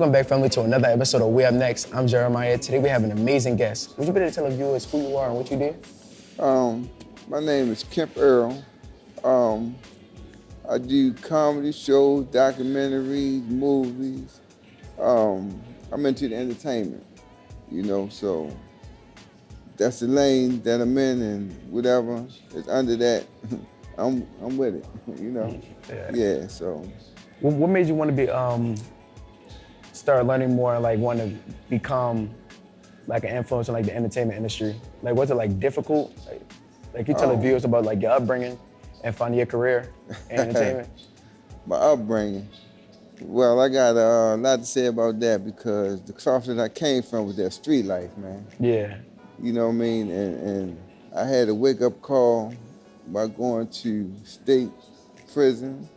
Welcome back, family, to another episode of We Up Next. I'm Jeremiah. Today we have an amazing guest. Would you be able to tell the viewers who you are and what you do? My name is Kemp Earl. I do comedy shows, documentaries, movies. I'm into the entertainment, so that's the lane that I'm in, and whatever is under that, I'm with it, Yeah, so. What made you want to be start learning more, like want to become like an influencer in like the entertainment industry? Like, was it like difficult? Like you tell the viewers about like your upbringing and finding your career in entertainment? My upbringing. Well, I got a lot to say about that because the cloth that I came from was that street life, man. Yeah. You know what I mean? And I had a wake-up call by going to state prison,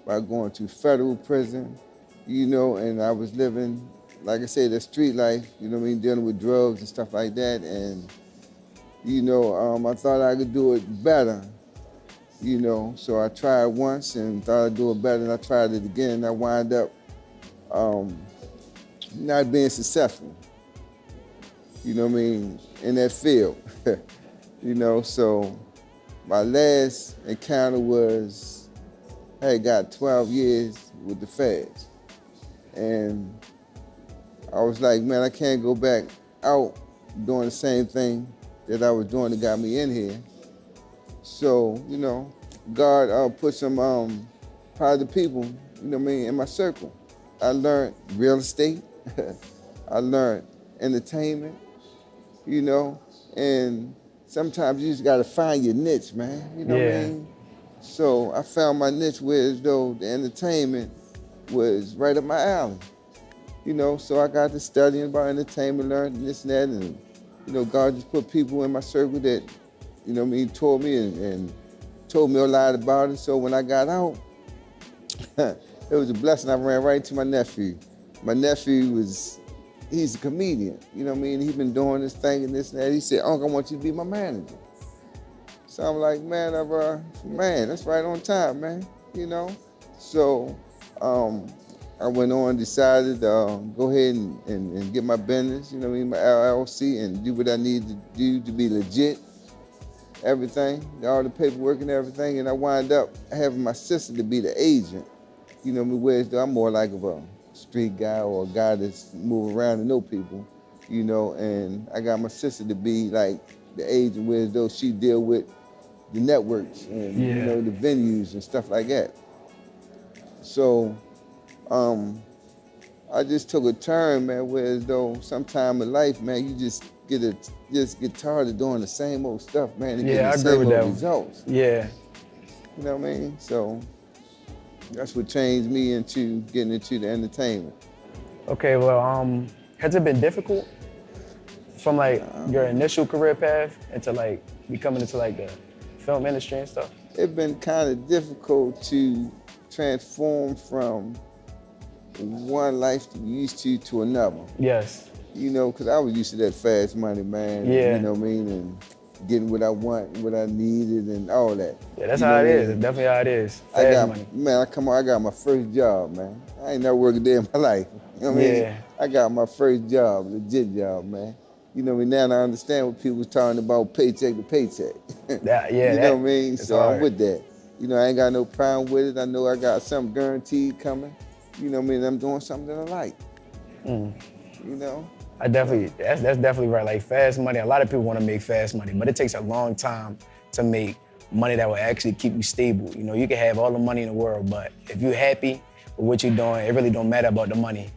by going to federal prison, and I was living, like I said, that street life, dealing with drugs and stuff like that. And, I thought I could do it better, so I tried once and thought I'd do it better, and I tried it again, and I wound up not being successful, in that field, so my last encounter was, I had got 12 years with the feds. And I was like, man, I can't go back out doing the same thing that I was doing that got me in here. So, God put some positive people, in my circle. I learned real estate. I learned entertainment, and sometimes you just gotta find your niche, man. You know what I mean? So I found my niche where as though the entertainment was right up my alley. So I got to studying about entertainment, learning this and that, and God just put people in my circle that, taught me and told me a lot about it. So when I got out, it was a blessing. I ran right into my nephew. My nephew he's a comedian, He's been doing this thing and this and that. He said, Uncle, I want you to be my manager. So I'm like, man, that's right on time, man, So I went on, decided to go ahead and get my business, my LLC, and do what I need to do to be legit, everything, all the paperwork and everything. And I wind up having my sister to be the agent, whereas I'm more like a street guy or a guy that's moving around and know people, and I got my sister to be like the agent, whereas though she deal with the networks and the venues and stuff like that. So I just took a turn, man, whereas though sometime in life, man, you just get tired of doing the same old stuff, man, and getting the same old results. Yeah. You know what I mean? So that's what changed me into getting into the entertainment. Okay, well, has it been difficult from like your initial career path into like becoming into like the film industry and stuff? It's been kind of difficult to transform from one life that you used to another. Yes. Because I was used to that fast money, man. Yeah. You know what I mean? And getting what I want, what I needed, and all that. Yeah, that's how it is. It's definitely how it is. Fast money. Man, I got my first job, man. I ain't never worked a day in my life. You know what I mean? I got my first job, legit job, man. Now I understand what people was talking about, paycheck to paycheck. You know what I mean? So I'm with that. I ain't got no problem with it. I know I got something guaranteed coming. You know what I mean? I'm doing something that I like. That's definitely right. Like fast money, a lot of people want to make fast money, but it takes a long time to make money that will actually keep you stable. You can have all the money in the world, but if you're happy with what you're doing, it really don't matter about the money.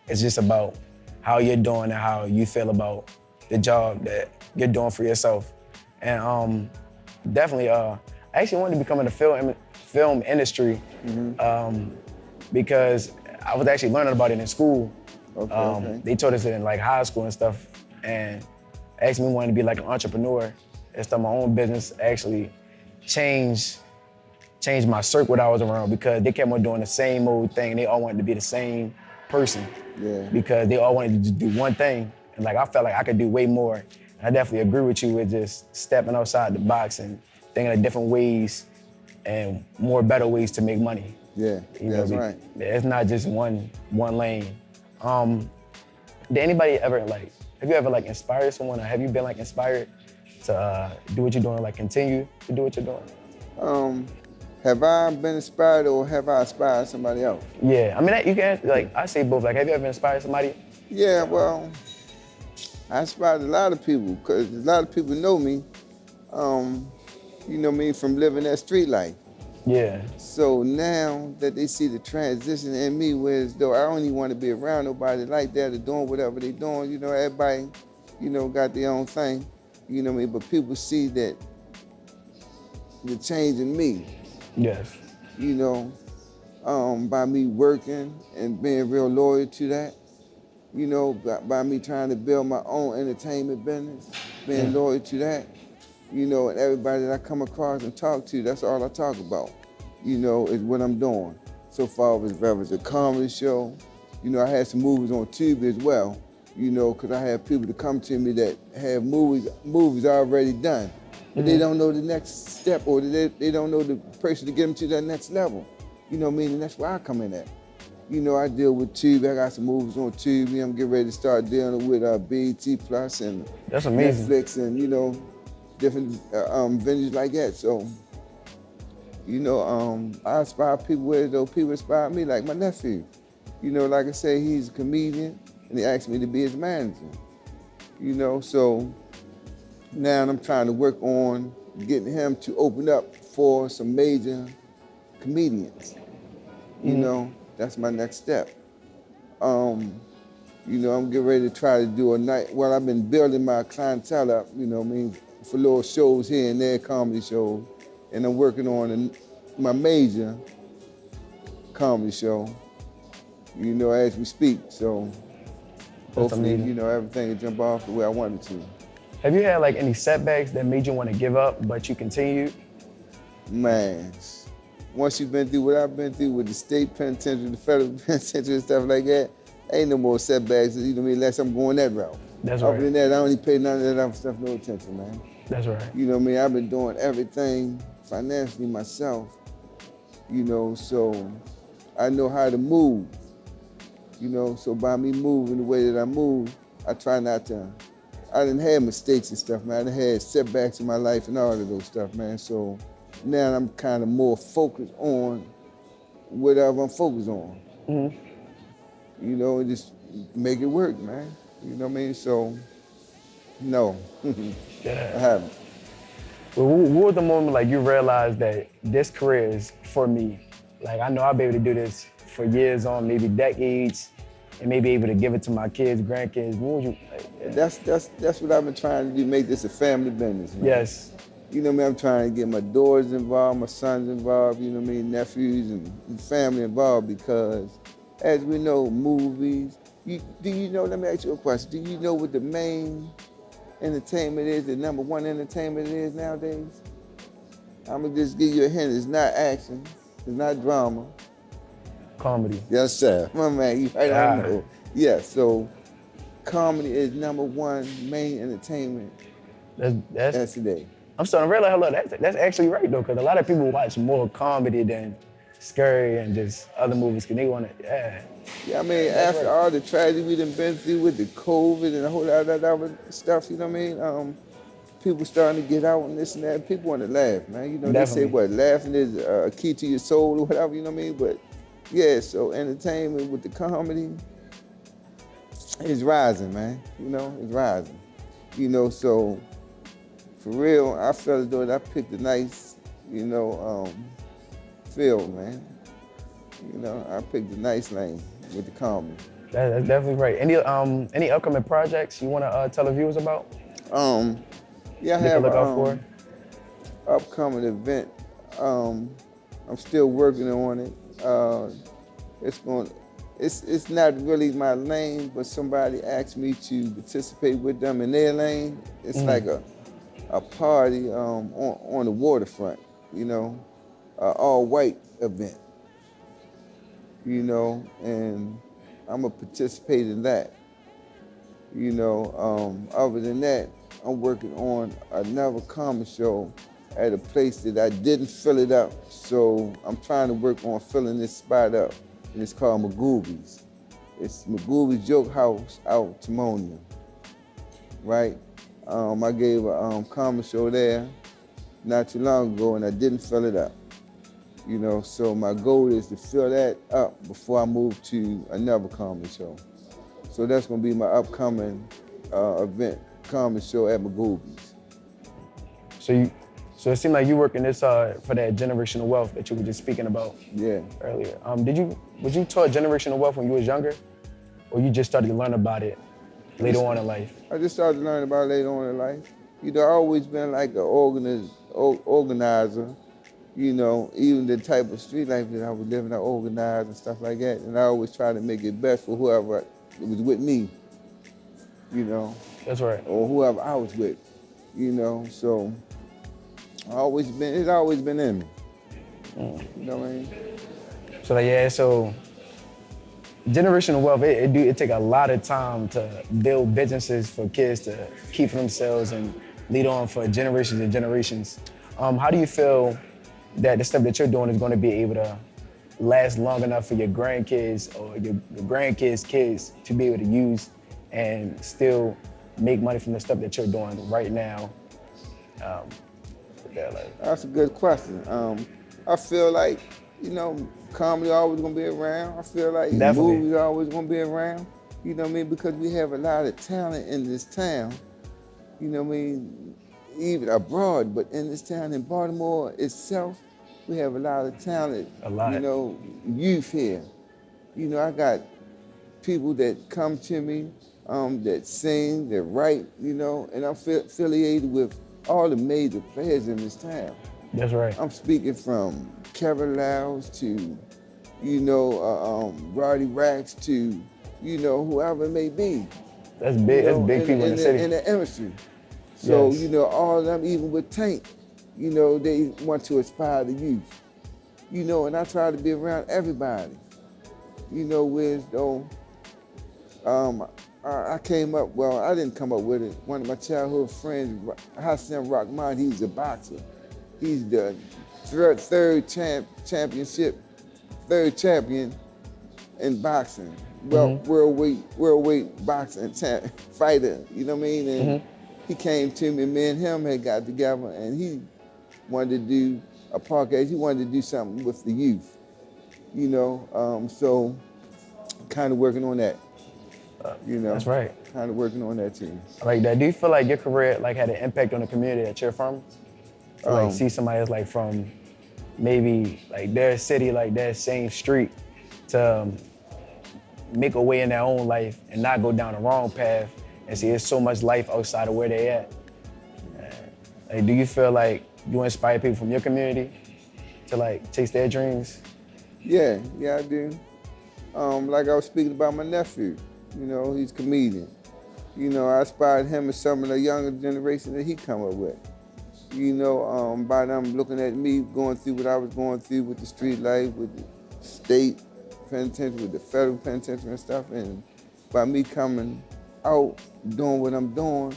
It's just about how you're doing and how you feel about the job that you're doing for yourself. And definitely, I actually wanted to become in the film industry because I was actually learning about it in school. Okay. They taught us it in like high school and stuff, and asked me wanted to be like an entrepreneur and start my own business. Actually changed my circle that I was around because they kept on doing the same old thing. They all wanted to be the same person because they all wanted to just do one thing. And like I felt like I could do way more. And I definitely agree with you with just stepping outside the box and thinking of different ways and more better ways to make money. Yeah, that's right. It's not just one lane. Um, did anybody ever have you ever inspired someone, or have you been inspired to do what you're doing, continue to do what you're doing? Have I been inspired or have I inspired somebody else? Yeah, I mean, you can, I say both. Have you ever inspired somebody? Yeah, well, I inspired a lot of people because a lot of people know me, you know me from living that street life. Yeah. So now that they see the transition in me, whereas though I don't even want to be around nobody like that or doing whatever they doing, you know, everybody, you know, got their own thing, you know what I mean? But people see that the change in me, Yes. you know, by me working and being real loyal to that, you know, by me trying to build my own entertainment business, being loyal to that, you know, and everybody that I come across and talk to, that's all I talk about, you know, is what I'm doing. So far as whether it's a comedy show, you know, I had some movies on TV as well, you know, because I have people to come to me that have movies already done, but they don't know the next step, or they don't know the person to get them to that next level. You know what I mean? And that's where I come in at. You know, I deal with TV. I got some movies on TV. I'm getting ready to start dealing with BET Plus and That's amazing. Netflix and, you know, different venues like that. So, you know, I inspire people with it, though people inspire me, like my nephew. You know, like I say, he's a comedian, and he asked me to be his manager. You know, so now I'm trying to work on getting him to open up for some major comedians. You know, that's my next step. You know, I'm getting ready to try to do a night. Well, I've been building my clientele up, you know what I mean, for little shows here and there, comedy shows. And I'm working on my major comedy show, you know, as we speak. So hopefully, you know, everything will jump off the way I want it to. Have you had any setbacks that made you want to give up, but you continued? Man, once you've been through what I've been through with the state penitentiary, the federal penitentiary and stuff like that, ain't no more setbacks, you know what I mean, unless I'm going that route. That's Other right. than that, I don't even pay none of that other stuff no attention, man. That's right. You know what I mean? I've been doing everything financially myself, you know, so I know how to move, you know, so by me moving the way that I move, I try not to, I didn't have mistakes and stuff, man. I done had setbacks in my life and all of those stuff, man. So now I'm kind of more focused on whatever I'm focused on. You know, and just make it work, man. You know what I mean? So, no, I haven't. Well, what was the moment you realized that this career is for me? I know I'll be able to do this for years on, maybe decades, and maybe able to give it to my kids, grandkids. What would you? That's what I've been trying to do, make this a family business, man. Yes. You know what I mean? I'm trying to get my daughters involved, my sons involved, you know what I mean, nephews and family involved, because as we know, movies, do you know, let me ask you a question, do you know what the main entertainment is, the number one entertainment is nowadays? I'm gonna just give you a hint, it's not action, it's not drama. Comedy. Yes, sir. My man, you right on know. Yeah, so comedy is number one main entertainment that's today. I'm starting to realize, that's actually right though, because a lot of people watch more comedy than scary and just other movies, because they want to, Yeah, I mean, after all the tragedy we done been through with the COVID and a whole lot of that other stuff, you know what I mean? People starting to get out and this and that. People want to laugh, man. You know, They say what, laughing is a key to your soul or whatever, you know what I mean? But yeah, so entertainment with the comedy is rising, man. You know, it's rising. You know, so for real, I felt as though I picked a nice, you know, field, man. You know, I picked a nice lane with the comedy. That's definitely right. Any upcoming projects you want to tell the viewers about? Yeah, I have an upcoming event. I'm still working on it. It's not really my lane, but somebody asked me to participate with them in their lane. It's like a party on the waterfront, you know, all white event, you know, and I'm gonna participate in that. You know, other than that, I'm working on another comedy show at a place that I didn't fill it up, so I'm trying to work on filling this spot up, and it's called Magoobies. It's Magoo's Joke House out Timonia, right? I gave a comedy show there not too long ago, and I didn't fill it up. So my goal is to fill that up before I move to another comedy show. So that's gonna be my upcoming event, comedy show at Magoo's. So it seemed like you working this for that generational wealth that you were just speaking about earlier. Was you taught generational wealth when you was younger, or you just started to learn about it later on in life? I just started to learn about it later on in life. I've always been like an organizer. Even the type of street life that I was living, I organized and stuff like that. And I always try to make it best for whoever was with me, That's right. or whoever I was with, So it's always been in me. You know what I mean? So generational wealth, it take a lot of time to build businesses for kids to keep for themselves and lead on for generations and generations. How do you feel that the stuff that you're doing is going to be able to last long enough for your grandkids or your grandkids' kids to be able to use and still make money from the stuff that you're doing right now? That's a good question. I feel like, comedy always gonna be around. I feel like movies are always gonna be around. You know what I mean? Because we have a lot of talent in this town. You know what I mean? Even abroad, but in this town in Baltimore itself, we have a lot of talent. A lot. Youth here. I got people that come to me, that sing, that write, and I'm affiliated with all the major players in this town. That's right. I'm speaking from Kevin Lowndes to, Roddy Racks to, whoever it may be. That's big. That's big people in the city. In the industry. So, yes. All of them, even with Tank, they want to inspire the youth. And I try to be around everybody. I came up, I didn't come up with it. One of my childhood friends, Hassan Rahman, he's a boxer. He's the third champion in boxing. Worldweight boxing fighter, you know what I mean? And he came to me, me and him had got together, and he wanted to do a podcast. He wanted to do something with the youth, so kind of working on that. That's right. Kind of working on that too. I like that. Do you feel like your career had an impact on the community that you're from? To see somebody that's from maybe their city, their same street, to make a way in their own life and not go down the wrong path and see there's so much life outside of where they at. Do you feel like you inspire people from your community to chase their dreams? Yeah, I do. Like I was speaking about my nephew, he's a comedian. I inspired him and some of the younger generation that he come up with. By them looking at me going through what I was going through with the street life, with the state penitentiary, with the federal penitentiary and stuff, and by me coming out, doing what I'm doing,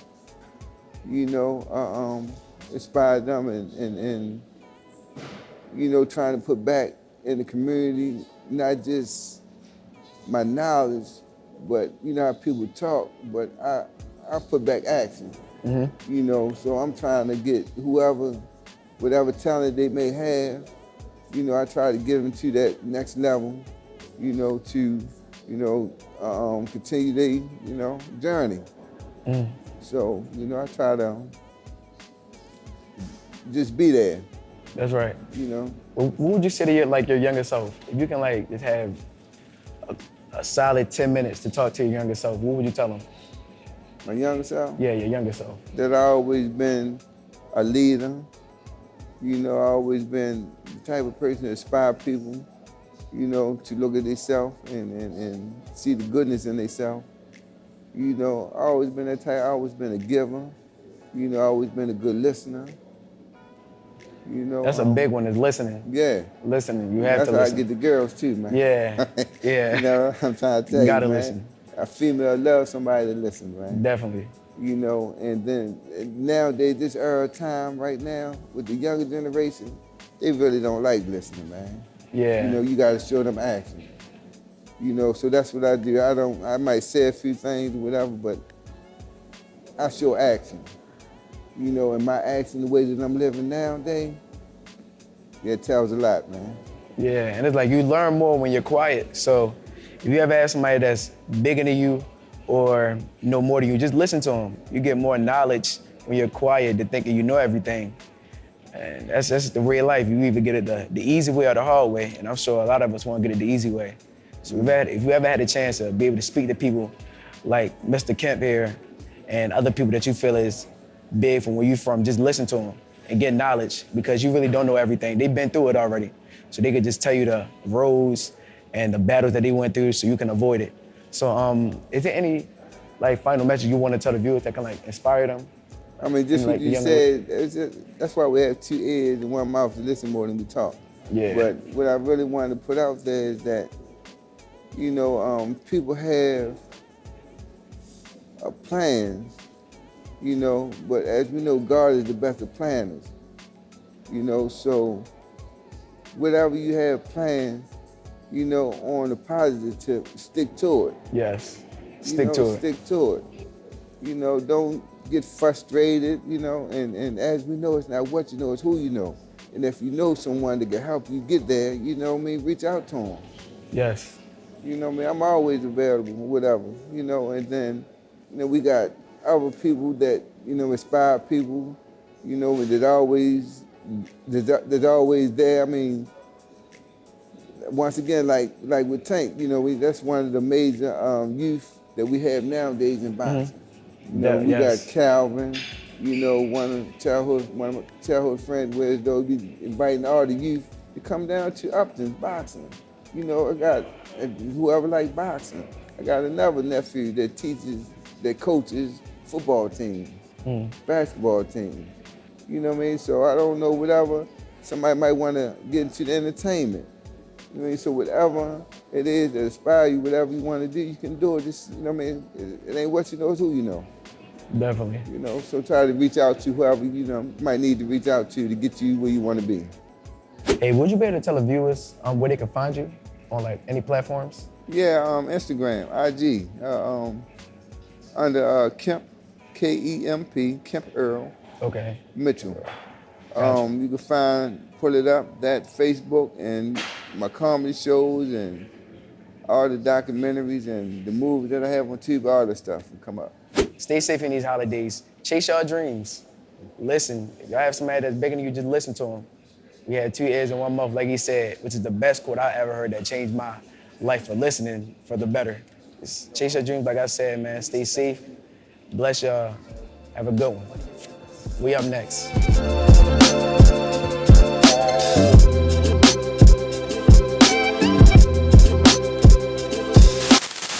inspired them and trying to put back in the community, not just my knowledge, but how people talk, but I put back action. So I'm trying to get whatever talent they may have, I try to get them to that next level, to, continue their, journey. So, I try to just be there. That's right. What would you say to your younger self? If you can just have a solid 10 minutes to talk to your younger self, what would you tell them? My younger self? Yeah, your younger self. That I always been a leader. I always been the type of person to inspire people, to look at themselves and see the goodness in themselves. I always been that type. I always been a giver. I always been a good listener. That's a big one, is listening. Yeah. Listening. You have to listen. That's how I get the girls too, man. Yeah. Yeah. I'm trying to tell you gotta man. Listen. A female loves somebody to listen, man. Definitely. And then nowadays, this era of time right now, with the younger generation, they really don't like listening, man. Yeah. You gotta show them action. You know, so that's what I do. I might say a few things or whatever, but I show action. You know, and my action, the way that I'm living nowadays, yeah, it tells a lot, man. Yeah, and it's like you learn more when you're quiet. So if you ever have somebody that's bigger than you or know more than you, just listen to them. You get more knowledge when you're quiet than thinking you know everything. And that's the real life. You either get it the easy way or the hard way, and I'm sure a lot of us want to get it the easy way. So if you ever had a chance to be able to speak to people like Mr. Kemp here and other people that you feel is big from where you from, just listen to them and get knowledge because you really don't know everything. They've been through it already. So they could just tell you the roads and the battles that they went through so you can avoid it. So is there any final message you want to tell the viewers that can inspire them? I mean, just what you said, that's why we have 2 ears and 1 mouth to listen more than we talk. Yeah. But what I really wanted to put out there is that, you know, people have plans, you know, but as we know, God is the best of planners. You know, so whatever you have planned, you know, on the positive tip, stick to it. Yes, stick to it. Stick to it. You know, don't get frustrated, you know, and as we know, it's not what you know, it's who you know. And if you know someone that can help you get there, you know what I mean, reach out to them. Yes. You know what I mean, I'm always available, whatever, you know, and then, you know, we got other people that, you know, inspire people, you know, that's always there. I mean, once again, like with Tank, you know, that's one of the major youth that we have nowadays in boxing. You know, we got Calvin, you know, one of my childhood friends, where they'll be inviting all the youth to come down to Upton boxing. You know, I got whoever likes boxing. I got another nephew that coaches football teams, basketball teams. You know what I mean? So I don't know, whatever, somebody might want to get into the entertainment. You know what I mean? So whatever it is that inspire you, whatever you want to do, you can do it. Just, you know what I mean? It ain't what you know, it's who you know. Definitely. You know, so try to reach out to whoever, you know, might need to reach out to get you where you want to be. Hey, would you be able to tell the viewers where they can find you on any platforms? Yeah, Instagram, IG, under Kemp, K-E-M-P, Kemp Earl Mitchell. Gotcha. You can pull it up, that Facebook, and my comedy shows and all the documentaries and the movies that I have on TV, all the stuff will come up. Stay safe in these holidays. Chase your dreams. Listen, if y'all have somebody that's bigger than you, just listen to them. We had 2 ears and 1 mouth, like he said, which is the best quote I ever heard that changed my life for listening for the better. Just chase your dreams, like I said, man. Stay safe. Bless y'all. Have a good one. We up next.